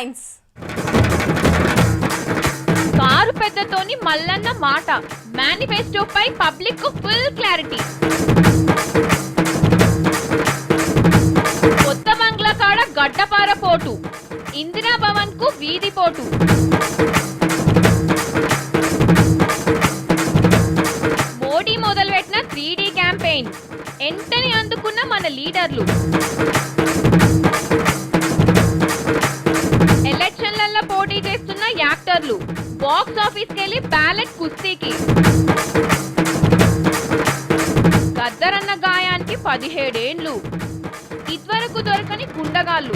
Headlines. Car పెద్దతోని Mallanna మాట, మేనిఫెస్టోపై public కు full clarity. కొత్త బంగ్లా కాడ గడ్డపార పోటు, ఇందిరా భవన్ కు వీధి పోటు. మోడీ మొదలుపెట్టిన 3D క్యాంపెయిన్, ఎంటని అందుకున్న మన లీడర్లు. ఎలక్షన్లలో పోటీ చేస్తున్న యాక్టర్లు బాక్స్ ఆఫీస్ కెళ్లి బ్యాలెట్ కుస్తీకి. గద్దరన్న గాయానికి 17 ఏండ్లు, ఇదివరకు దొరకని గుండగాళ్ళు.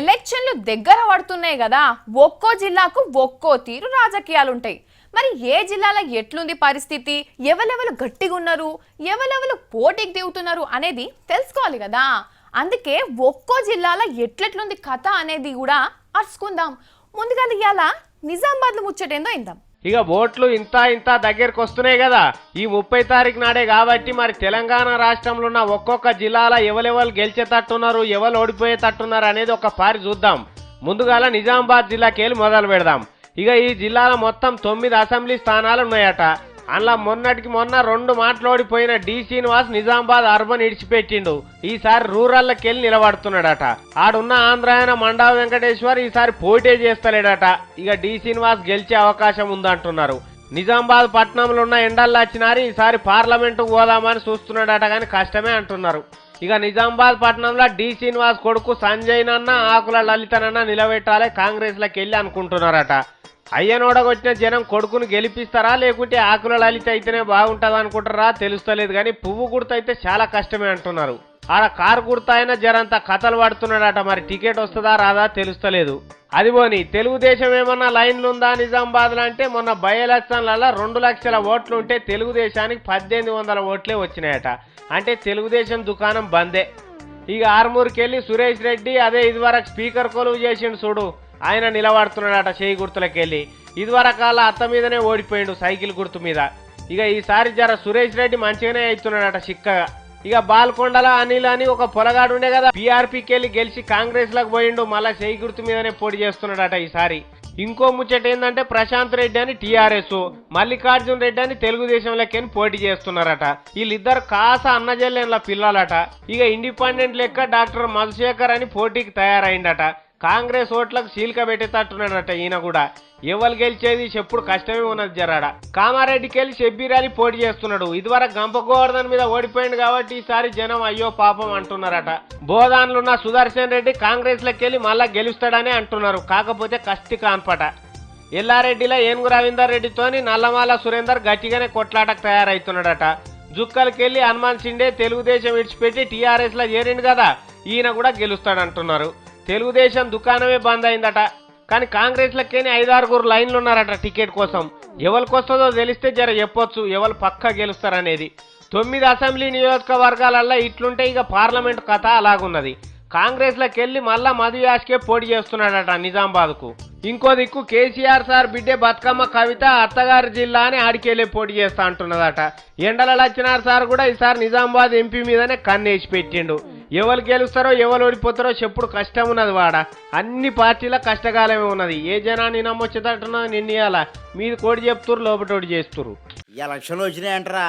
ఎలక్షన్లు దగ్గర పడుతున్నాయి కదా, ఒక్కో జిల్లాకు ఒక్కో తీరు రాజకీయాలుంటాయి. మరి ఏ జిల్లాలో ఎట్లుంది పరిస్థితి, ఎవరెవరు గట్టిగా ఉన్నారు, ఎవరెవరు పోటీకి దిగుతున్నారు అనేది తెలుసుకోవాలి కదా. అందుకే ఒక్కో జిల్లాలో ఎట్లెట్లుంది కథ అనేది కూడా అర్చుకుందాం. ముందుగా ఇవాళ నిజామాబాద్లో ముచ్చటేందో ఇందాం. ఇక ఓట్లు ఇంత దగ్గరకు వస్తున్నాయి కదా, ఈ 30 తారీఖు నాడే కాబట్టి మరి తెలంగాణ రాష్ట్రంలో ఉన్న ఒక్కొక్క జిల్లాలో ఎవరెవరు గెలిచేటట్టున్నారు, ఎవరు ఓడిపోయేటట్టున్నారు అనేది ఒక పారి చూద్దాం. ముందుగాల నిజామాబాద్ జిల్లాకి వెళ్ళి మొదలు పెడదాం. ఇక ఈ జిల్లాలో మొత్తం 9 అసెంబ్లీ స్థానాలు ఉన్నాయట. అందులో మొన్నటికి మొన్న 2 మాటలు ఓడిపోయిన డి శ్రీనివాస్ నిజామాబాద్ అర్బన్ ఇడిచిపెట్టిండు. ఈసారి రూరల్కి వెళ్ళి నిలబడుతున్నాడట. ఆడున్న ఆంధ్రాయన మండా వెంకటేశ్వర్ ఈసారి పోటీ చేస్తలేడట. ఇక డి శ్రీనివాస్ గెలిచే అవకాశం ఉందంటున్నారు. నిజామాబాద్ పట్టణంలో ఉన్న ఎండల్లో వచ్చినారు ఈసారి పార్లమెంటుకు పోదామని చూస్తున్నాడట, కానీ కష్టమే అంటున్నారు. ఇక నిజామాబాద్ పట్టణంలో డి శ్రీనివాస్ కొడుకు సంజయ్ నన్న ఆకుల లలితనన్న నిలబెట్టాలి కాంగ్రెస్లోకి వెళ్ళి అనుకుంటున్నారట. అయ్యనోడగొచ్చిన జనం కొడుకును గెలిపిస్తారా లేకుంటే ఆకుల లలిత అయితేనే బాగుంటుంది అనుకుంటారా తెలుస్తలేదు, కానీ పువ్వు గుర్తు అయితే చాలా కష్టమే అంటున్నారు. ఆడ కారు గుర్తు అయినా జరంతా కథలు పడుతున్నాడట. మరి టికెట్ వస్తుందా రాదా తెలుస్తలేదు. అదిపోని తెలుగుదేశం ఏమన్నా లైన్లు ఉందా నిజామాబాద్లో అంటే మొన్న బై ఎలక్షన్లలో 2 లక్షల ఓట్లు ఉంటే తెలుగుదేశానికి 1800 ఓట్లే వచ్చినాయట. అంటే తెలుగుదేశం దుకాణం బందే. ఇక ఆర్మూర్కి వెళ్ళి సురేష్ రెడ్డి అదే ఇదివరకు స్పీకర్ కొలువు చేసిండు చూడు, ఆయన నిలబడుతున్నాడట చేయి గుర్తులకు వెళ్ళి. ఇదివరకాల అత్త మీదనే ఓడిపోయిండు సైకిల్ గుర్తు మీద. ఇక ఈసారి జర సురేష్ రెడ్డి మంచిగానే అవుతున్నాడట చిక్కగా. ఇక బాల్కొండల అనిల్ అని ఒక పొలగాడు ఉండే కదా, పీఆర్పీకి వెళ్ళి గెలిచి కాంగ్రెస్ లకు పోయిండు, మళ్ళా చేయి గుర్తు మీదనే పోటీ చేస్తున్నాడట ఈసారి. ఇంకో ముచ్చట ఏంటంటే ప్రశాంత్ రెడ్డి అని టీఆర్ఎస్, మల్లికార్జున్ రెడ్డి అని తెలుగుదేశంలోకి పోటీ చేస్తున్నారట. వీళ్ళిద్దరు కాస అన్నజల్లేన్ల పిల్లలట. ఇక ఇండిపెండెంట్ లెక్క డాక్టర్ మధుశేఖర్ అని పోటీకి తయారైందట. కాంగ్రెస్ ఓట్లకు చీలిక పెట్టేటట్టున్నాడట ఈయన కూడా. ఎవరు గెలిచేది చెప్పుడు కష్టమే ఉన్నది జరాడ. కామారెడ్డికి వెళ్ళి షబ్బీర్ అలీ పోటీ చేస్తున్నాడు. ఇదివరకు గంప గోవర్ధన్ మీద ఓడిపోయింది కాబట్టి ఈసారి జనం అయ్యో పాపం అంటున్నారట. బోధాన్లున్న సుదర్శన్ రెడ్డి కాంగ్రెస్ లకి వెళ్ళి మళ్ళా గెలుస్తాడని అంటున్నారు. కాకపోతే కష్టి కాన్పట. ఎల్లారెడ్డిలో ఏనుగు రవీందర్ రెడ్డితోని నల్లమాల సురేందర్ గట్టిగానే కొట్లాటకు తయారైతున్నాడట. జుక్కలకెళ్ళి హనుమాన్ సిండే తెలుగుదేశం విడిచిపెట్టి టీఆర్ఎస్ లో చేరిండు కదా, ఈయన కూడా గెలుస్తాడంటున్నారు. తెలుగుదేశం దుకాణమే బంద్ అయిందట. కానీ కాంగ్రెస్ లకేని 5-6 లైన్లు ఉన్నారట టికెట్ కోసం. ఎవరికి వస్తుందో తెలిస్తే జర చెప్పొచ్చు ఎవరు పక్కా గెలుస్తారనేది. 9 అసెంబ్లీ నియోజకవర్గాలల్లో ఇట్లుంటే ఇక పార్లమెంట్ కథ అలాగున్నది. కాంగ్రెస్ లకి వెళ్ళి మళ్ళా మధు యాష్కే పోటీ చేస్తున్నాడట నిజామాబాద్ కు. ఇంకో దిక్కు కేసీఆర్ సార్ బిడ్డే బతుకమ్మ కవిత అత్తగారి జిల్లా అని ఆడికెళ్ళి పోటీ చేస్తా అంటున్నదట. ఎండల లచ్చినార్ సార్ కూడా ఈసారి నిజామాబాద్ ఎంపీ మీదనే కన్నేసి పెట్టిండు. ఎవరు గెలుస్తారో ఎవరు ఓడిపోతారో చెప్పుడు కష్టం ఉన్నది వాడ. అన్ని పార్టీల కష్టకాలమే ఉన్నది. ఏ జనాన్ని నమ్మొచ్చేటట్టున్నది నిర్ణయాల మీది కోడి చెప్తురు లోపటోడి చేస్తురు. ఎలక్షన్లు వచ్చినాయంటరా,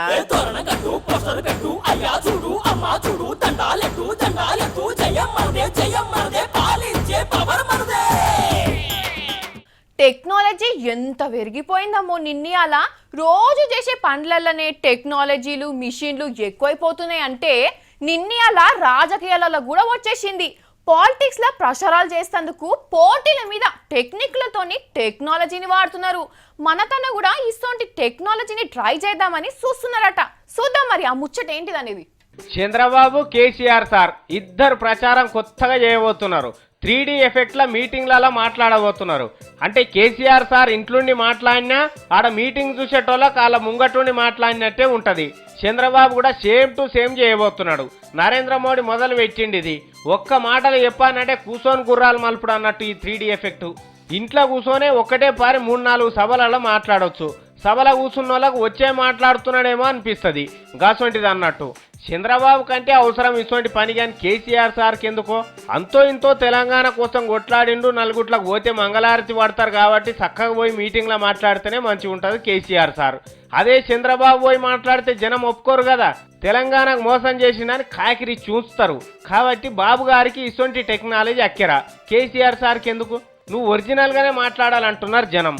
టెక్నాలజీ ఎంత పెరిగిపోయిందమ్మో. నిన్నయాల రోజు చేసే పనులలోనే టెక్నాలజీలు మిషన్లు ఎక్కువైపోతున్నాయి. అంటే నిన్నయాల రాజకీయాలలో కూడా వచ్చేసింది. పాలిటిక్స్ లో ప్రచారాలు చేసేందుకు పోటీల మీద టెక్నిక్లతోని టెక్నాలజీని వాడుతున్నారు. మనతన కూడా ఇటువంటి టెక్నాలజీని ట్రై చేద్దామని చూస్తున్నారట. చూద్దాం మరి ఆ ముచ్చట ఏంటిది అనేది. చంద్రబాబు కేసీఆర్ సార్ ఇద్దరు ప్రచారం కొత్తగా చేయబోతున్నారు. 3D ఎఫెక్ట్ల మీటింగ్లలో మాట్లాడబోతున్నారు. అంటే కేసీఆర్ సార్ ఇంట్లోండి మాట్లాడినా ఆడ మీటింగ్ చూసేటోళ్ళకి వాళ్ళ ముంగటుండి మాట్లాడినట్టే ఉంటది. చంద్రబాబు కూడా సేమ్ టు సేమ్ చేయబోతున్నాడు. నరేంద్ర మోడీ మొదలు పెట్టిండి ఇది. ఒక్క మాటలు చెప్పానంటే కూర్చొని గుర్రాలు మలుపుడు అన్నట్టు ఈ 3D ఎఫెక్ట్. ఇంట్లో కూర్చొనే ఒకటే పారి 3-4 సభలలో మాట్లాడవచ్చు. సభలో కూర్చున్న వాళ్ళకు వచ్చే మాట్లాడుతున్నాడేమో అనిపిస్తుంది గాసొంటిది అన్నట్టు. చంద్రబాబు కంటే అవసరం ఇటువంటి పని కానీ కేసీఆర్ సార్కి ఎందుకో? అంతో ఇంతో తెలంగాణ కోసం కొట్లాడిండు, నలుగుట్లకు పోతే మంగళారతి పడతారు కాబట్టి చక్కగా పోయి మీటింగ్లో మాట్లాడితేనే మంచిగా ఉంటుంది కేసీఆర్ సార్. అదే చంద్రబాబు పోయి మాట్లాడితే జనం ఒప్పుకోరు కదా, తెలంగాణకు మోసం చేసిందని కాకిరి చూస్తారు. కాబట్టి బాబు గారికి ఇటువంటి టెక్నాలజీ అక్కరా, కేసీఆర్ సార్కి ఎందుకు? నువ్వు ఒరిజినల్గానే మాట్లాడాలంటున్నారు జనం.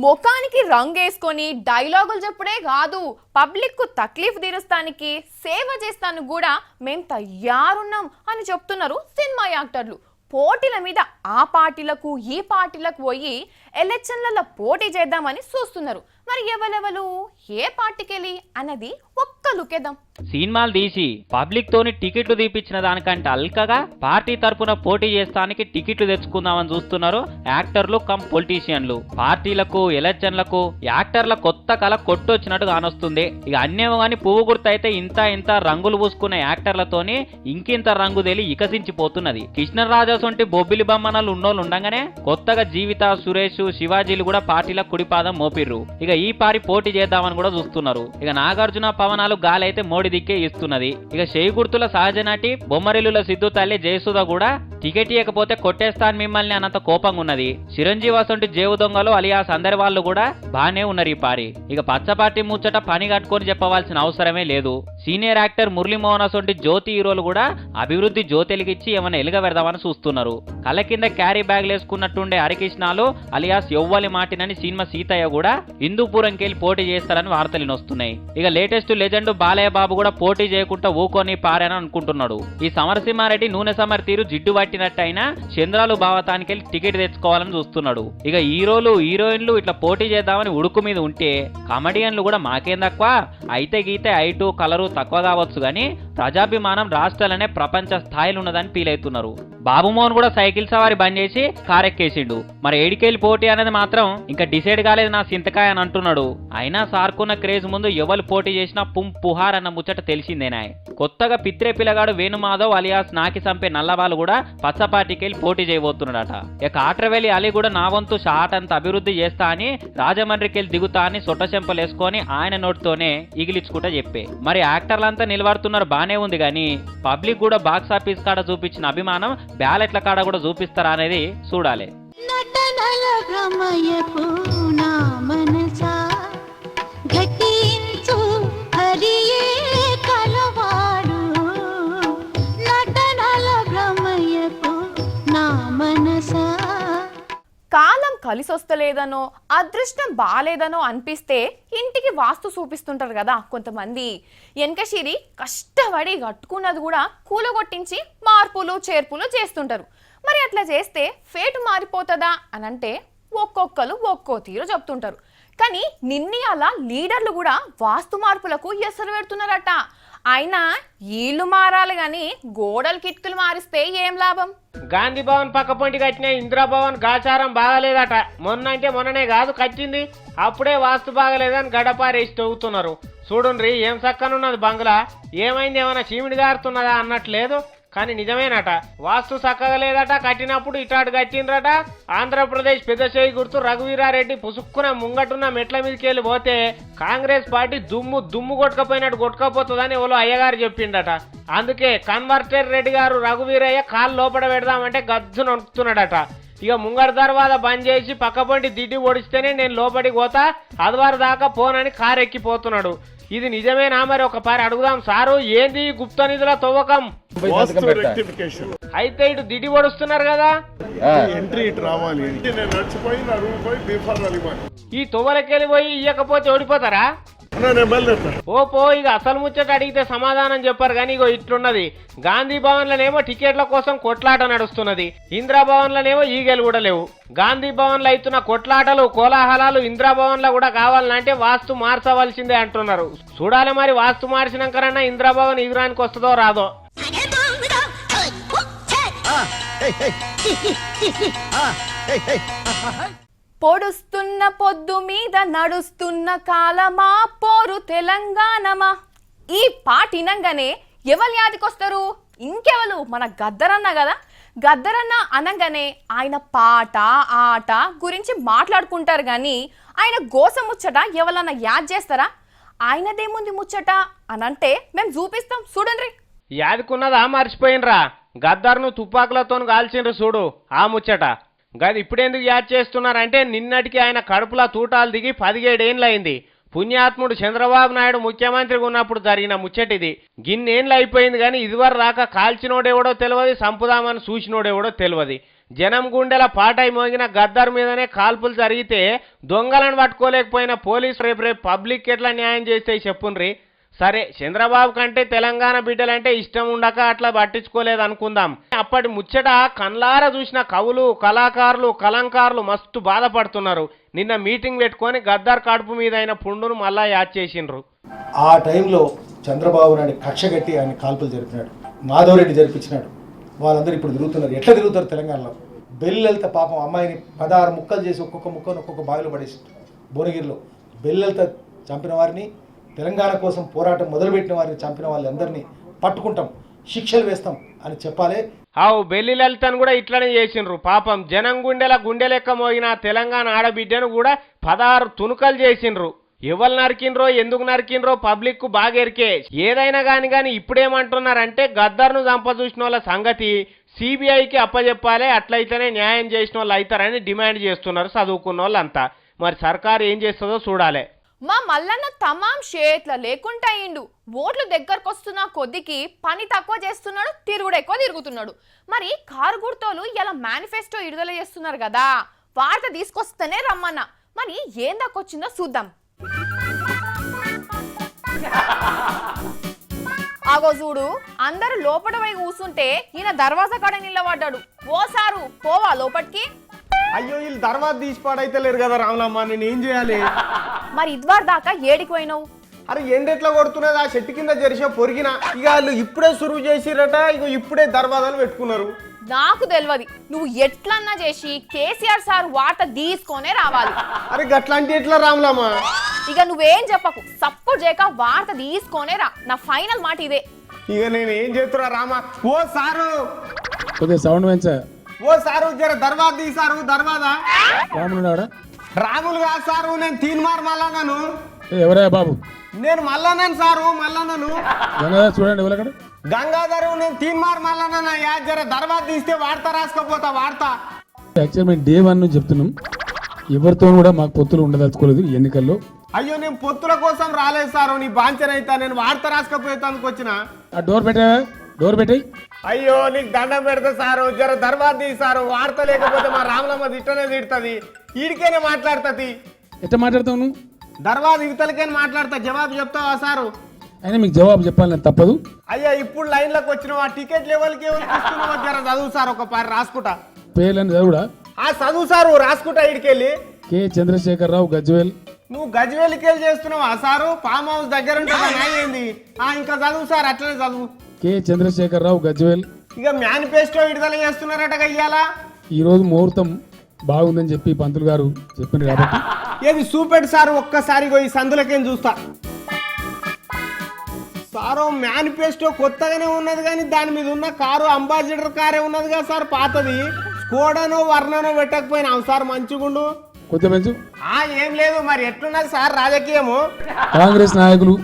ముఖానికి రంగేసుకొని డైలాగులు చెప్పుడే కాదు, పబ్లిక్ కు తక్లీఫ్ తీరుస్తానికి సేవ చేస్తాను కూడా మేం తయారున్నాం అని చెప్తున్నారు సినిమా యాక్టర్లు. పోటీల మీద ఆ పార్టీలకు ఈ పార్టీలకు పోయి ఎలక్షన్లలో పోటీ చేద్దామని చూస్తున్నారు. మరి ఎవరెవరు ఏ పార్టీకి వెళ్ళి అన్నది ఒక్క లుకేద్దాం. సినిమాలు తీసి పబ్లిక్ తోని టికెట్లు తీపిచ్చిన దానికంటే అల్కగా పార్టీ తరపున పోటీ చేస్తానికి టికెట్లు తెచ్చుకుందామని చూస్తున్నారు యాక్టర్లు కమ్ పొలిటీషియన్లు. పార్టీలకు ఎలక్షన్లకు యాక్టర్ల కొత్త కళ కొట్టొచ్చినట్టు కానొస్తుంది. ఇక అన్నేమో గాని పువ్వు గుర్తయితే ఇంత రంగులు పూసుకున్న యాక్టర్లతోని ఇంకింత రంగు తేలి ఇకసించిపోతున్నది. కృష్ణరాజు వంటి బొబ్బిలి బొమ్మనలు ఉన్నోళ్ళు ఉండగానే కొత్తగా జీవిత, సురేష్, శివాజీలు కూడా పార్టీల కుడిపాదం మోపిర్రు. ఇక ఈ పారి పోటీ చేద్దామని కూడా చూస్తున్నారు. ఇక నాగార్జున, పవనాలు గాలైతే మోడీ దిక్కే ఇస్తున్నది. ఇక చేయి గుర్తుల సహజ నటి బొమ్మరిల్లుల సిద్ధు తల్లి జయసుధ కూడా టికెట్ ఇవ్వకపోతే కొట్టేస్తాను మిమ్మల్ని అన్నంత కోపంగా ఉన్నది. చిరంజీవి అసంటి జేవు దొంగలు అలియాస్ అందరి వాళ్ళు కూడా బానే ఉన్నారు ఈ పారి. ఇక పచ్చ పార్టీ ముచ్చట పని కట్టుకొని చెప్పవలసిన అవసరమే లేదు. సీనియర్ యాక్టర్ మురళీమోహన్ అసంటి జ్యోతి హీరోలు కూడా అభివృద్ధి జ్యోతిలిగిచ్చి ఏమైనా ఎలుగ పెడదామని చూస్తున్నారు. కళ్ళ కింద క్యారీ బ్యాగ్లు వేసుకున్నట్టుండే హరికృష్ణాలు అలియాస్ ఎవ్వలి మాటినని సినిమా సీతయ్య కూడా హిందూపురంకి వెళ్ళి పోటీ చేస్తారని వార్తలు వస్తున్నాయి. ఇక లేటెస్ట్ లెజెండ్ బాలయ్య బాబు కూడా పోటీ చేయకుండా ఊకొని పారని అనుకుంటున్నాడు. ఈ సమరసింహారెడ్డి నూనె సమర్ తీరు జిడ్డు పట్టినట్టయినా చంద్రాలు భావతానికి వెళ్ళి టికెట్ తెచ్చుకోవాలని చూస్తున్నాడు. ఇక హీరోలు, హీరోయిన్లు ఇట్లా పోటీ చేద్దామని ఉడుకు మీద ఉంటే కమెడియన్లు కూడా మాకేం తక్కువ, అయితే గీతే ఐటు కలరు తక్కువ కావచ్చు గానీ ప్రజాభిమానం రాష్ట్రాలనే ప్రపంచ స్థాయిలో ఉన్నదని ఫీల్ అవుతున్నారు. బాబుమోహన్ కూడా సైకిల్ సవారి బంద్ చేసి కారెక్కేసిండు. మరి ఏడికెళ్ళి పోటీ అనేది మాత్రం ఇంకా డిసైడ్ కాలేదు నా సింతకాయ అని అంటున్నాడు. అయినా సార్కున్న క్రేజ్ ముందు ఎవరు పోటీ చేసినా పుహార్ అన్న ముచ్చట తెలిసిందేనా. కొత్తగా పిత్రే పిల్లగాడు వేణుమాధవ్ అలియాస్ నాకి సంపే నల్లవాళ్ళు కూడా పచ్చ పార్టీకి వెళ్ళి పోటీ చేయబోతున్నాడట. ఇక కాట్రవేలి అలీ కూడా నా వంతు షాట్ అంత అభివృద్ధి చేస్తా అని రాజమండ్రికి వెళ్ళి దిగుతా అని సొట్ట చెంపలు వేసుకొని ఆయన నోటితోనే ఇగిలించుకుంటా చెప్పే. మరి యాక్టర్లంతా నిలబడుతున్నారు బానే ఉంది గానీ పబ్లిక్ కూడా బాక్స్ ఆఫీస్ కాడ చూపించిన అభిమానం బ్యాలెట్ల కాడ కూడా చూపిస్తారా అనేది చూడాలి. కాలం కలిసొస్తలేదనో అదృష్టం బాలేదనో అనిపిస్తే ఇంటికి వాస్తు చూపిస్తుంటారు కదా కొంతమంది. వెనకసిరి కష్టపడి కట్టుకున్నది కూడా కూలగొట్టించి మార్పులు చేర్పులు చేస్తుంటారు. మరి అట్లా చేస్తే ఫేటు మారిపోతుందా అని అంటే ఒక్కొక్కరు ఒక్కో తీరు చెప్తుంటారు. కానీ నిన్నయాల లీడర్లు కూడా వాస్తు మార్పులకు ఎసరు పెడుతున్నారట. అయినా ఇల్లు మారాలి గాని గోడలు కిటికీలు మారిస్తే ఏం లాభం? గాంధీ భవన్ పక్క పొంటి కట్టిన ఇందిరాభవన్ గాచారం బాగాలేదట. మొన్న అంటే మొన్ననే కాదు కట్టింది, అప్పుడే వాస్తు బాగలేదని గడపారేసి తవ్వుతున్నారు. చూడుండ్రి ఏం చక్కనున్నది బంగ్లా, ఏమైంది ఏమైనా చీమిడి గారుతున్నదా అన్నట్లేదు. కానీ నిజమేనట, వాస్తు చక్కగా లేదట. కట్టినప్పుడు ఇటాటు కట్టిండ్రట. ఆంధ్రప్రదేశ్ పెద్ద చేయి గుర్తు రఘువీరారెడ్డి పుసుక్కున ముంగటున్న మెట్ల మీదకి వెళ్ళి పోతే కాంగ్రెస్ పార్టీ దుమ్ము కొట్టుకపోయినట్టు కొట్టుకపోతుందని ఎవరో అయ్యగారు చెప్పిండట. అందుకే కన్వర్టర్ రెడ్డి గారు రఘువీరయ్య కాలు లోపల పెడదామంటే గద్దు నొక్కుతున్నాడట. ఇక ముంగడ తర్వాత బంద్ చేసి పక్కపొంటి దిడ్డి ఓడిస్తేనే నేను లోపలికి పోతా, అదివారు దాకా పోనని కారు ఎక్కిపోతున్నాడు. ఇది నిజమేనా? మరి ఒక పారి అడుగుదాం. సారు ఏంది గుప్త నిధుల తవ్వకం? అయితే ఇటు దిడి పొడుస్తున్నారు కదా, ఎంట్రీ ఇటు రావాలి. నేను నడిచిపోయి నా రూమ్ పోయి బీఫార్ అలిమాను. ఈ తొవ్వలకెళ్ళి పోయి ఇయ్యకపోతే ఓడిపోతారా? ఓపో ఇక అసలు ముచ్చట అడిగితే సమాధానం చెప్పారు. కానీ ఇగో ఇట్లున్నది, గాంధీ భవన్లనేమో టికెట్ల కోసం కొట్లాట నడుస్తున్నది, ఇందిరాభవన్లనేమో ఈగలు కూడా లేవు. గాంధీ భవన్లో అవుతున్న కొట్లాటలు కోలాహలాలు ఇందిరాభవన్లో కూడా కావాలంటే వాస్తు మార్చవలసిందే అంటున్నారు. చూడాలి మరి వాస్తు మార్చినాకరన్నా ఇందిరాభవన్ ఎదురానికి వస్తుందో రాదో. పొడుస్తున్న పొద్దు మీద నడుస్తున్న కాలమా పోరు తెలంగాణమా. ఈ పాట వినంగానే ఎవరు యాదికొస్తారు? ఇంకెవరు, మన గద్దరన్న కదా. గద్దరన్న అనగానే ఆయన పాట ఆట గురించి మాట్లాడుకుంటారు కానీ ఆయన గోస ముచ్చట ఎవరన్నా యాద్ చేస్తారా? ఆయనదేముంది ముచ్చట అనంటే మేము చూపిస్తాం చూడండి. యాదుకున్నదా మర్చిపోయినరా? గద్దర్ను తుపాకులతో కాల్చిండ్రు చూడు ఆ ముచ్చట. గది ఇప్పుడెందుకు యాద్ చేస్తున్నారంటే నిన్నటికి ఆయన కడుపుల తూటాలు దిగి 17 ఏండ్లయింది. పుణ్యాత్ముడు చంద్రబాబు నాయుడు ముఖ్యమంత్రిగా ఉన్నప్పుడు జరిగిన ముచ్చటిది. గిన్నేళ్ళు అయిపోయింది కానీ ఇదివరకు రాక కాల్చినోడెవడో తెలియదు, సంపుదామని చూసినోడెవడో తెలియదు. జనం గుండెల పాటై మోగిన గద్దర్ మీదనే కాల్పులు జరిగితే దొంగలను పట్టుకోలేకపోయిన పోలీసు రేపు పబ్లిక్ ఎట్లా న్యాయం చేస్తే చెప్పుండ్రి. సరే, చంద్రబాబు కంటే తెలంగాణ బిడ్డలంటే ఇష్టం ఉండక అట్లా పట్టించుకోలేదు అనుకుందాం. అప్పటి ముచ్చట కళ్ళారా చూసిన కవులు, కళాకారులు, కలంకారులు మస్తు బాధపడుతున్నారు. నిన్న మీటింగ్ పెట్టుకొని గద్దర్ కడుపు మీద అయిన పుండును మళ్ళా యాద్ చేసిండ్రు. ఆ టైంలో చంద్రబాబు నాయుడు కక్ష కట్టి ఆయన కాల్పులు జరిపినాడు, మాధవరెడ్డి జరిపించినాడు. వాళ్ళందరూ ఇప్పుడు తిరుగుతున్నారు. ఎట్లా తిరుగుతారు తెలంగాణలో? బెల్లెలత పాపం అమ్మాయిని 16 ముక్కలు చేసి ఒక్కొక్క ముక్కను ఒక్కొక్క బావిలో పడేసి భువనగిరిలో బెల్లెలత చంపిన వారిని, తెలంగాణ కోసం పోరాటం మొదలుపెట్టిన వారిని చంపిన వాళ్ళందరినీ పట్టుకుంటాం, శిక్షలు వేస్తాం అని చెప్పాలి. ఆవు బెల్లి లలితను కూడా ఇట్లనే చేసిండ్రు. పాపం జనం గుండెలెక్క మోగిన తెలంగాణ ఆడబిడ్డను కూడా 16 తునుకలు చేసిండ్రు. ఎవరు నరికిండ్రో, ఎందుకు నరికిండ్రో పబ్లిక్ కు బాగెరికే. ఏదైనా కానీ ఇప్పుడేమంటున్నారంటే గద్దర్ను చంపచూసిన వాళ్ళ సంగతి సిబిఐకి అప్పచెప్పాలి, అట్లయితేనే న్యాయం చేసిన వాళ్ళు అవుతారని డిమాండ్ చేస్తున్నారు చదువుకున్న వాళ్ళంతా. మరి సర్కారు ఏం చేస్తుందో చూడాలి. మా మల్లన్న తమాం షేట్ల లేకుండా అయిండు. ఓట్లు దగ్గరకు వస్తున్న కొద్దికి పని తక్కువ చేస్తున్నాడు, తిరుగుడు ఎక్కువ తిరుగుతున్నాడు. మరి కారు గుర్తోలు ఇలా మేనిఫెస్టో విడుదల చేస్తున్నారు కదా, వార్త తీసుకొస్తేనే రమ్మన్నా. మరి ఏం దక్కొచ్చిందో చూద్దాం. ఆగో చూడు, అందరూ లోపల పోయి కూర్చుంటే ఈయన దర్వాజా కాడ నిలబడ్డాడు. ఓ సారు పోవా లోపటికి? అయ్యో, వీళ్ళు తర్వాత తీసి పాడైతే లేరు కదా రాములమ్మ, నేను ఏం చేయాలి? మరి ఇదివారు దాకా ఏడికి పోయినావు? అరే ఎండెట్లా కొడుతున్నది, ఆ చెట్టు కింద జరిసే పొరిగిన. ఇక వాళ్ళు ఇప్పుడే సురువు చేసిరట, ఇక ఇప్పుడే దర్వాజాలు పెట్టుకున్నారు. నాకు తెలియదు, నువ్వు ఎట్లన్నా చేసి కేసీఆర్ సార్ వార్త తీసుకొనే రావాలి. అరే గట్లాంటి ఎట్లా రాములమ్మ? ఇక నువ్వేం చెప్పకు, సపోర్ట్ చేయక వార్త తీసుకొనే రా. నా ఫైనల్ మాట ఇదే. ఇక నేను ఏం చేస్తున్నా రామా? ఓ సారు, కొద్దిగా సౌండ్ పెంచా. ఓ సారు, జర దర్వాజా తీసారు. దర్వాజా రాముడు రాములు కాదు సారు, నేను తీన్మార్ మల్లన్నను. ఎవరా బాబు? నేను మల్లన్నను సారు, మల్లన్నను. గంగాధర్ చూడండి ఎవరు? గంగాధరు, నేను తీన్మార్ మల్లన్న. జర దర్వాజా తీస్తే వార్త రాసుకపోతా. వార్త యాక్చువల్ మేము డే 1 నుంచి చెప్తున్నాం, ఎవరితో కూడా మాకు పొత్తులు ఉండదలుచుకోలేదు ఎన్నికల్లో. అయ్యో, నేను పొత్తుల కోసం రాలేదు సారు, నీ బాంచన అయితే నేను వార్త రాసుకపోయేందుకు వచ్చిన. ఆ డోర్ పెట్టావా? డోర్ పెట్టాయి. అయ్యో, నీకు దండం పెడతా సారు, జర దర్వాజా తీసారు. వార్త లేకపోతే మా రాములమ్మ తిట్టనే తిడుతుంది, ఈడికేనే మాట్లాడుతుంది. ఎట్లా మాట్లాడతావు నువ్వు? దర్వాజా ఇవతలకేనే మాట్లాడతా, జవాబు చెప్తావా సారు? అయినా మీకు జవాబు చెప్పాలి, నాకు తప్పదు. అయ్యా, ఇప్పుడు లైన్లోకి వచ్చినావు, ఆ టికెట్ లెవెల్కి ఇస్తున్నావు. జర చదువు సార్, ఒక పారి రాసుకుంటా. పేర్లని చదువుడా? ఆ చదువు సారు, రాసుకుంటా. ఇడికెళ్ళి కె చంద్రశేఖరరావు గజ్వేల్. నువ్వు గజ్వేల్కి వెళ్ళి చేస్తున్నావు ఆ సారు? ఫామ్ హౌస్ దగ్గర ఉంటుంది అయింది. ఇంకా చదువు సార్, అట్లనే చదువు. కె చంద్రశేఖరరావు గజ్వేల్. ఇక మేనిఫెస్టో విడుదల చేస్తున్నారట ఇయ్యాలా. ఈ రోజు ముహూర్తం బాగుందని చెప్పి పంతులు గారు చెప్పింది కాబట్టి ఏది చూపెట్టు సారు, ఒక్కసారి ఈ సందులకేం చూస్తా. సారు, మేనిఫెస్టో కొత్తగానే ఉన్నది కానీ దాని మీద ఉన్న కారు అంబాసిడర్ కారే ఉన్నది కదా సార్, పాతది. స్కోడనో వర్ణనో పెట్టకపోయినావు సార్, మంచిగుండు. కొద్దిగా పెంచు. ఏం లేదు, మరి ఎట్లున్నది సార్ రాజకీయము? కాంగ్రెస్ నాయకులు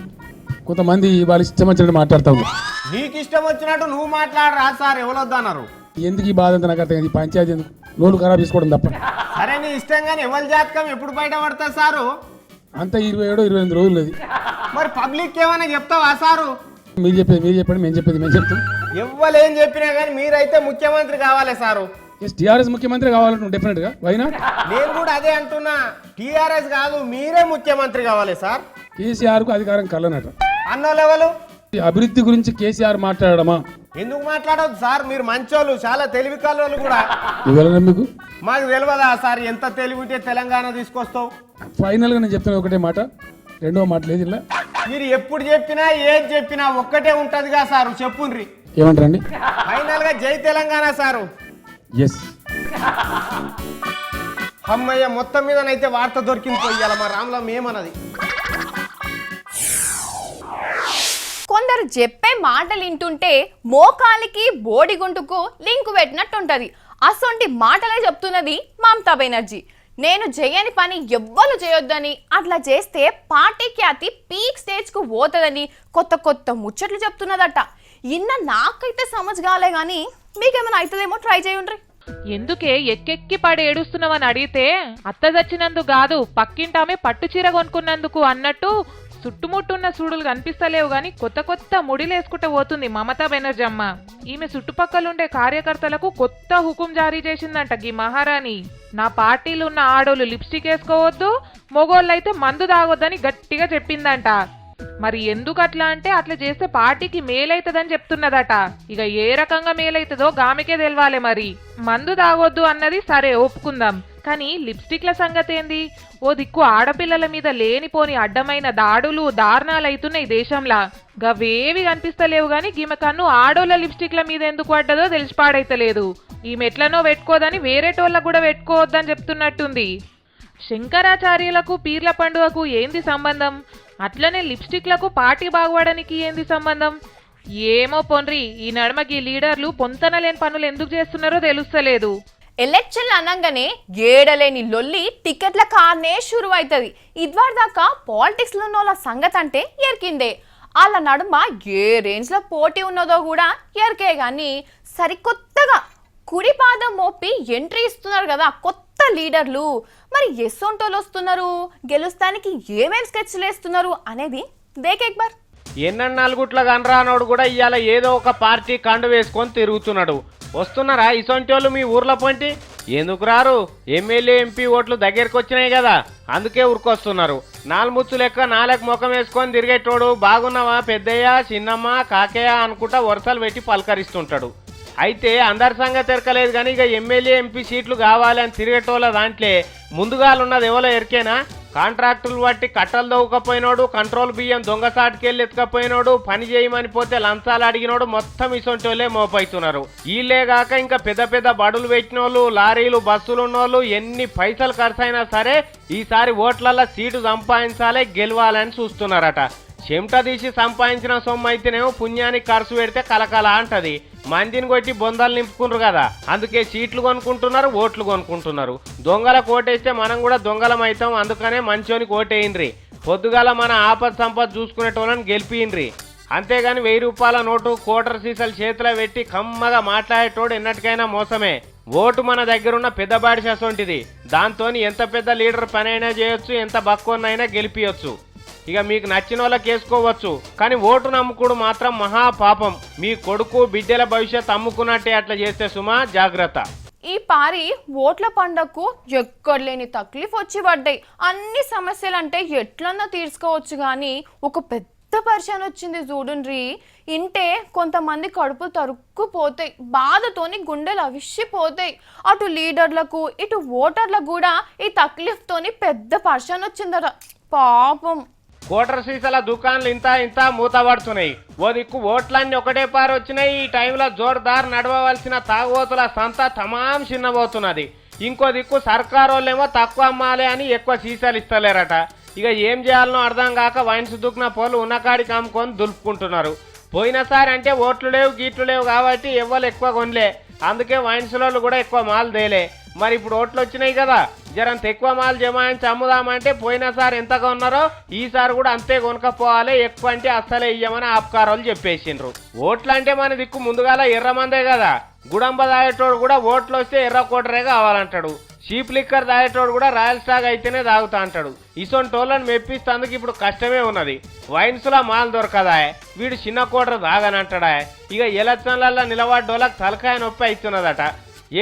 కొంతమంది వాళ్ళ ఇష్టం వచ్చినట్టు మాట్లాడతావు. నీకు ఇష్టం వచ్చినట్టు నువ్వు మాట్లాడరా సార్, ఎవరొద్దన్నారు? ఎందుకు ఈ బాధ అంతా నాకు అర్థం కాదు. ఈ పంచాయతీ ఎందుకు లోన్లు ఖరాబ్ చేసుకోవడం తప్ప. సరే, నీ ఇష్టం కానీ ఎవరి జాతకం ఎప్పుడు బయట పడతా సారు? అంత 27-28 రోజులు అది. మరి పబ్లిక్ ఏమైనా చెప్తావా సారు? మీరు చెప్పండి, మేము చెప్తాం. ఎవ్వలేం చెప్పినా కానీ మీరైతే ముఖ్యమంత్రి కావాలి సారు. టీఆర్ఎస్ ముఖ్యమంత్రి కావాలంటే డెఫినెట్ గా వైనా. నేను కూడా అదే అంటున్నా, టీఆర్ఎస్ కాదు మీరే ముఖ్యమంత్రి కావాలి సార్. కేసీఆర్ కు అధికారం కలనట అన్న లెవెల్ అభివృద్ధి గురించి కేసీఆర్ మాట్లాడమా? ఎందుకు మాట్లాడవద్దు సార్, మీరు మంచోళ్ళు, చాలా తెలివి కల్లోళ్ళు కూడా. ఇవ్వాలన్నా మీకు? మాకు తెలియదా సార్, ఎంత తెలివి ఉంటే తెలంగాణ తీసుకొస్తావు? ఫైనల్ గా నేను చెప్తున్నా ఒకటే మాట, రెండో మాట లేదు ఇలా. మీరు ఎప్పుడు చెప్పినా ఏది చెప్పినా ఒక్కటే ఉంటదిగా సారు, చెప్పుండ్రి. ఏమంటారండి? ఫైనల్ గా జై తెలంగాణ సారు. ఎస్. అమ్మయ్య, మొత్తం మీదనైతే వార్త దొరికింది పోయాల. మా రాములమ్మ ఏమన్నది? కొందరు చెప్పే మాటలు వింటుంటే మోకాలికి బోడిగుంటుకు లింకు పెట్టినట్టుంటది. అసొంటి మాటలే చెప్తున్నది మమతా బెనర్జీ. నేను చేయని పని ఎవ్వరు చేయొద్దని, అట్లా చేస్తే పార్టీ ఖ్యాతి పీక్ స్టేజ్కు పోతుందని కొత్త కొత్త ముచ్చట్లు చెప్తున్నదట. ఇన్న నాకైతే సమజ్ కాలే కానీ మీకేమైనా అవుతుందేమో ట్రై చేయండి. ఎందుకే ఎక్కెక్కి పడి ఏడుస్తున్నావని అడిగితే అత్త చచ్చినందుకు కాదు పక్కింటామే పట్టు చీర కొనుక్కున్నందుకు అన్నట్టు చుట్టుముట్టున్న సూడులు కనిపిస్తలేవు గాని కొత్త కొత్త ముడిలేసుకుంటూ పోతుంది మమతా బెనర్జీ అమ్మ. ఈమె చుట్టుపక్కలుండే కార్యకర్తలకు కొత్త హుకుం జారీ చేసిందంట ఈ మహారాణి. నా పార్టీలు ఉన్న ఆడోళ్ళు లిప్స్టిక్ వేసుకోవద్దు, మొగోళ్ళైతే మందు తాగొద్దని గట్టిగా చెప్పిందంట. మరి ఎందుకు అట్లా అంటే అట్లా చేస్తే పార్టీకి మేలైతుందని చెప్తున్నదట. ఇక ఏ రకంగా మేలైతుందో గామికే తెలవాలి. మరి మందు తాగొద్దు అన్నది సరే ఒప్పుకుందాం, కానీ లిప్స్టిక్ల సంగతి ఏంది? ఓ దిక్కు ఆడపిల్లల మీద లేనిపోని అడ్డమైన దాడులు దారుణాలు అవుతున్నాయి దేశంలా. గవేవి కనిపిస్తలేవు గాని ఈమె కన్ను ఆడోళ్ళ లిప్స్టిక్ల మీద ఎందుకు పడ్డదో తెలిసిపాడైతలేదు. ఈమె ఎట్లనో పెట్టుకోదని వేరేటోళ్ళకు కూడా పెట్టుకోవద్దని చెప్తున్నట్టుంది. శంకరాచార్యులకు పీర్ల పండుగకు ఏంది సంబంధం? అట్లనే లిప్స్టిక్లకు పార్టీ బాగుపడడానికి ఏంది సంబంధం? ఏమో పొన్రి, ఈ నడమకి లీడర్లు పొంతనలేని పనులు ఎందుకు చేస్తున్నారో తెలుస్తలేదు. ఎలక్షన్లు అనగానే ఏడలేని లొల్లి టికెట్ల కానే షురు అవుతుంది. ఇదివరదాకా పాలిటిక్స్లో ఉన్న వాళ్ళ సంగతి అంటే ఎరికిందే. వాళ్ళ నడుమ ఏ రేంజ్లో పోటీ ఉన్నదో కూడా ఎరికే. కానీ సరికొత్తగా కుడి పాదం మోపి ఎంట్రీ ఇస్తున్నారు కదా కొత్త లీడర్లు. మరి ఎస్సొంటోళ్ళు వస్తున్నారు, గెలుస్తానికి ఏమేమి స్కెచ్లు వేస్తున్నారు అనేది దేకేక్బార్. ఎన్నన్నాలుగుట్ల గనరానోడు కూడా ఇవాళ ఏదో ఒక పార్టీ కండు వేసుకొని తిరుగుతున్నాడు. వస్తున్నారా ఇసొంటోళ్ళు మీ ఊర్లో పొంటి? ఎందుకు రారు? ఎమ్మెల్యే ఎంపీ ఓట్లు దగ్గరికి వచ్చినాయి కదా, అందుకే ఊరుకొస్తున్నారు. నాలుముచ్చు లెక్క నాలుగు ముఖం వేసుకొని తిరిగేటోడు బాగున్నావా పెద్దయ్య, చిన్నమ్మ, కాకయ్య అనుకుంటా వరుసలు పెట్టి పలకరిస్తుంటాడు. అయితే అందరి సంగతి ఎరకలేదు కానీ ఇక ఎమ్మెల్యే ఎంపీ సీట్లు కావాలి అని తిరిగేటోళ్ళ దాంట్లో ముందుగాలున్నది ఎవరో ఎరికేనా? కాంట్రాక్టులు బట్టి కట్టలు దవ్వకపోయినోడు, కంట్రోల్ బియ్యం దొంగసాటుకెళ్ళి ఎత్తుకపోయినోడు, పని చేయమని పోతే లంచాలు అడిగినోడు, మొత్తం ఇసొంటోళ్ళే మోపైతున్నారు. వీళ్ళే కాక ఇంకా పెద్ద పెద్ద బడులు పెట్టినోళ్ళు, లారీలు బస్సులు ఉన్నోళ్ళు ఎన్ని పైసలు ఖర్చు అయినా సరే ఈసారి ఓట్లల్లో సీటు సంపాదించాలే, గెలవాలని చూస్తున్నారట. చెమట తీసి సంపాదించిన సొమ్ము అయితేనేమో పుణ్యానికి ఖర్చు పెడితే కలకల అంటది. మందిని కొట్టి బొందలు నింపుకుంటారు కదా, అందుకే సీట్లు కొనుక్కుంటున్నారు, ఓట్లు కొనుక్కుంటున్నారు. దొంగలకు ఓటేస్తే మనం కూడా దొంగలం అవుతాం, అందుకనే మంచోనికి ఓటేయండ్రి. పొద్దుగాల మన ఆపద సంపద చూసుకునేటోళ్ళని గెలిపియండ్రి. అంతేగాని 1000 రూపాయల నోటు కోటర్ సీసాలు చేతిలో పెట్టి కమ్మగా మాట్లాడేటోడు ఎన్నటికైనా మోసమే. ఓటు మన దగ్గరున్న పెద్ద బాడిసొంటిది, దాంతో ఎంత పెద్ద లీడర్ పని అయినా చేయొచ్చు, ఎంత బక్కువనైనా గెలిపియొచ్చు. ఇక మీకు నచ్చిన వాళ్ళకి వేసుకోవచ్చు, కానీ ఓటు నమ్ముకుడు మాత్రం మహాపాపం. మీ కొడుకు బిడ్డల భవిష్యత్ అమ్ముకున్నట్టే అట్లా చేస్తే సుమా జాగ్రత్త. ఈ పారి ఓట్ల పండగకు ఎక్కడలేని తక్లీఫ్ వచ్చి పడ్డాయి. అన్ని సమస్యలు అంటే ఎట్లన్నా తీర్చుకోవచ్చు, కానీ ఒక పెద్ద పరిశాన్ వచ్చింది చూడండి. ఇంటే కొంతమంది కడుపు తరుక్కుపోతాయి, బాధతోని గుండెలు అవిసిపోతాయి. అటు లీడర్లకు ఇటు ఓటర్లకు కూడా ఈ తక్లీఫ్తోని పెద్ద పరిశాన్ వచ్చిందట పాపం. కోటర్ సీసాల దుకాన్లు ఇంత మూతపడుతున్నాయి. ఓ దిక్కు ఓట్లన్నీ ఒకటే పారు వచ్చినాయి. ఈ టైంలో జోర్దార్ నడవవలసిన తాగుబోతుల సంత తమాం చిన్నబోతున్నది. ఇంకో దిక్కు సర్కారోళ్ళేమో తక్కువ అమ్మాలి అని ఎక్కువ సీసాలు ఇస్తలేరట. ఇక ఏం చేయాలనో అర్థం కాక వైన్స్ దుక్కున పోలు ఉన్నకాడికి అమ్ముకొని దులుపుకుంటున్నారు. పోయినసారి అంటే ఓట్లు లేవు గీట్లు లేవు కాబట్టి ఎవ్వరు ఎక్కువ కొనలే, అందుకే వైన్స్లో కూడా ఎక్కువ మాల్ తేలే. మరి ఇప్పుడు ఓట్లు వచ్చినాయి కదా, జరంత ఎక్కువ మాల్ జమాయించి అమ్ముదామంటే పోయినసారి ఎంతగా ఉన్నారో ఈసారి కూడా అంతే కొనకపోవాలి, ఎక్కువ అంటే అస్సలే ఇయ్యమని ఆపకారాలు చెప్పేసిండ్రు. ఓట్లు అంటే మన దిక్కు ముందుగాల ఎర్రమందే కదా, గుడంబ దాగేటోడు కూడా ఓట్లు వస్తే ఎర్ర కోటరే కావాలంటాడు. చీప్ లిక్కర్ తాగేటోడు కూడా రాయల్ స్టాగ్ అయితేనే తాగుతా అంటాడు. ఇసొంటోళ్ళని మెప్పిస్తేందుకు ఇప్పుడు కష్టమే ఉన్నది. వైన్స్లో మాల్ దొరకదా, వీడు చిన్న కోటర్ తాగనంటాడా. ఇక ఎలక్షన్లలో నిలబడ్డోళ్ళకి తలకాయ నొప్పి అవుతున్నదట.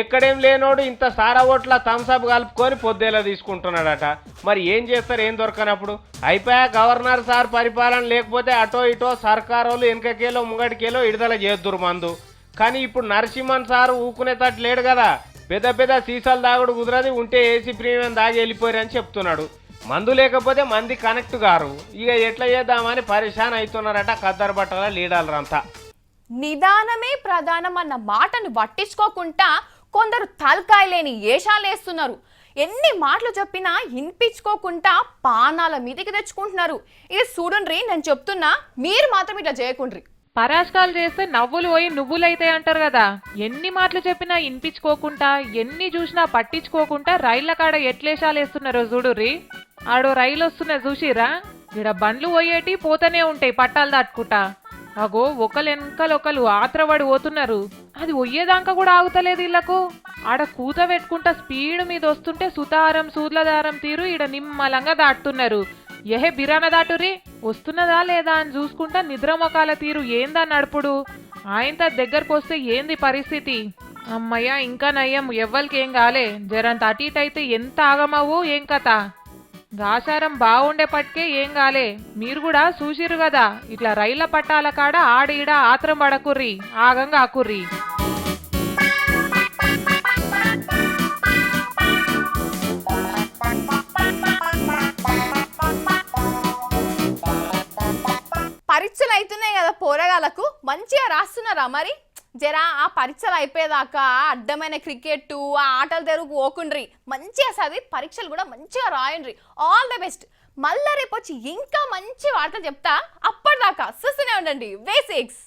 ఎక్కడేం లేనోడు ఇంత సారా ఓట్ల థమ్స్అప్ కలుపుకొని పొద్దేలా తీసుకుంటున్నాడట. మరి ఏం చేస్తారు ఏం దొరకనప్పుడు? అయిపోయా గవర్నర్ సార్ పరిపాలన లేకపోతే అటో ఇటో సర్కారోళ్ళు వెనకకేలో ముంగడికేలో విడుదల చేద్దురు మందు. కానీ ఇప్పుడు నరసింహన్ సారు ఊకునేటట్టు లేడు కదా, పెద్ద పెద్ద సీసాలు తాగుడు కుదరది, ఉంటే ఏసీ ప్రీమియం దాగి వెళ్ళిపోయారని చెప్తున్నాడు. మందు లేకపోతే మంది కనెక్ట్ గారు. ఇక ఎట్లా చేద్దామని పరిశాన్ అవుతున్నారట ఖద్దరు బట్టల లీడర్లంతా. నిదానమే ప్రధానం అన్న మాటను పట్టించుకోకుండా కొందరు తలకాయ లేని ఏషాలేస్తున్నారు. ఎన్ని మాటలు చెప్పినా వినిపించుకోకుండా పానాల మీదకి తెచ్చుకుంటున్నారు. ఇది చూడండి, నేను చెప్తున్నా, మీరు మాత్రం ఇట్లా చేయకుండ్రి. పరాష్కాలు చేస్తే నవ్వులు పోయి నువ్వులైతే అంటారు కదా. ఎన్ని మాటలు చెప్పినా వినిపించుకోకుండా, ఎన్ని చూసినా పట్టించుకోకుండా రైళ్ల కాడ ఎట్లేషాలు వేస్తున్నారో చూడుర్రి. ఆడో రైలు వస్తున్నా చూసిరా, ఇక్కడ బండ్లు పోయేటి పోతూనే ఉంటాయి పట్టాలు దాటుకుంటా. అగో ఒకరు వెనకలొకరు ఆత్రపడి పోతున్నారు. అది పోయేదాకా కూడా ఆగుతలేదు వీళ్ళకు. ఆడ కూత పెట్టుకుంటా స్పీడ్ మీద వస్తుంటే సుతారం సూర్లదారం తీరు ఈడ నిమ్మలంగా దాటుతున్నారు. ఏహే బిరాన దాటురి, వస్తున్నదా లేదా అని చూసుకుంటా నిద్ర మొకాల తీరు ఏందా నడుపుడు. ఆయనతో దగ్గరకు వస్తే ఏంది పరిస్థితి. అమ్మయ్య ఇంకా నయ్యం, ఎవ్వరికి ఏం కాలే. జరంత అటు ఇటు అయితే ఎంత ఆగమవు ఏం కథ. గాసారం బాగుండే పట్టుకే ఏం కాలే. మీరు కూడా చూసిరు కదా, ఇట్లా రైళ్ల పట్టాల కాడ ఆడ ఆత్రం పడకుర్రి, ఆగంగా ఆకుర్రి. పరీక్షలు అవుతున్నాయి కదా పోరగాళ్ళకు, మంచిగా రాస్తున్నారా మరి? జరా ఆ పరీక్షలు అయిపోయేదాకా అడ్డమైన క్రికెట్ ఆ ఆటలు తెరుగు పోకుండ్రి, మంచిగా చదివి పరీక్షలు కూడా మంచిగా రాయండ్రి. All the best. మళ్ళీ రేపు వచ్చి ఇంకా మంచి వార్తలు చెప్తా. అప్పటిదాకా చూస్తూనే ఉండండి బేసిక్స్.